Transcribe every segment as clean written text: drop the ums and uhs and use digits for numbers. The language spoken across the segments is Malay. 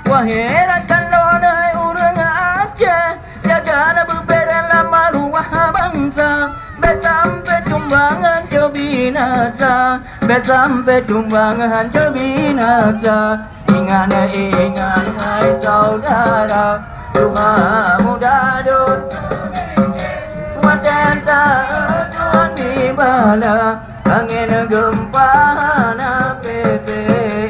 Wahai rakan lonai urang Aceh, jagalah beberapa maruah bangsa. Sampai tumbangan jauh binasa, sampai tumbangan jauh binasa. Ingat hai saudara, rumah muda dosa Wadah Tuhan di bala, angin gempa na pepe.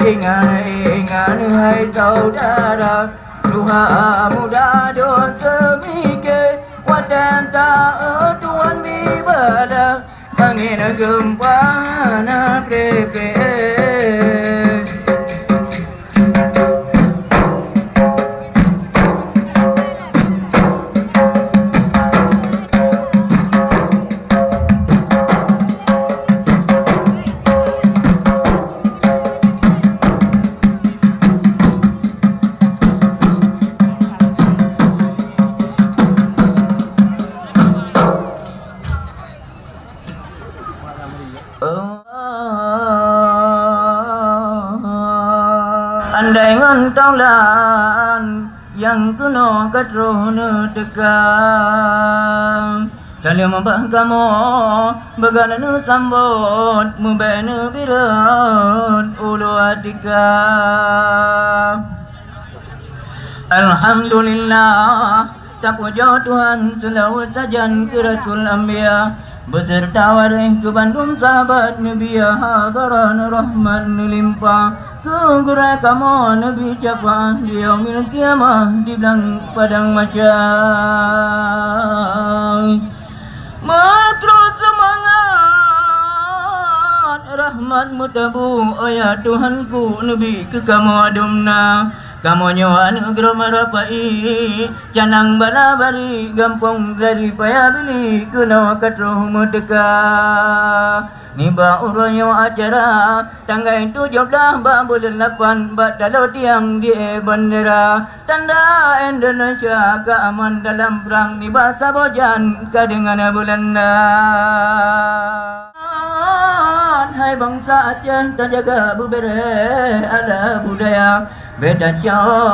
Ingat hai saudara, rumah muda dosa mikir. Wadah Tuhan di bala, angin gempa na pepe. Andai ngontolan yang kuno katrona tegang, saling membah kamu bagana nu sambut mubana birat ulu atika. Alhamdulillah, tak puja Tuhan selawat sajan ke Rasul Anbiya beserta waris ke Bandung sahabat Nabi hadaran rahmat melimpah. Kegera kamu Nabi Syafa' di yaumil kiamah di belang padang macam. Matrus semangat rahmat mutabu ayat Tuhanku Nabi ke kamu adumna. Kamu nyawa negara merapai canang bala bari gampang dari payah bini kena katroh merdeka. Niba uranyo acara tanggai 17 bulan 8 dalau tiang di bandera tanda Indonesia keaman dalam perang niba sabojan kadengan Belanda. Hai bangsa Aceh terjaga bubere ala budaya beda jauh.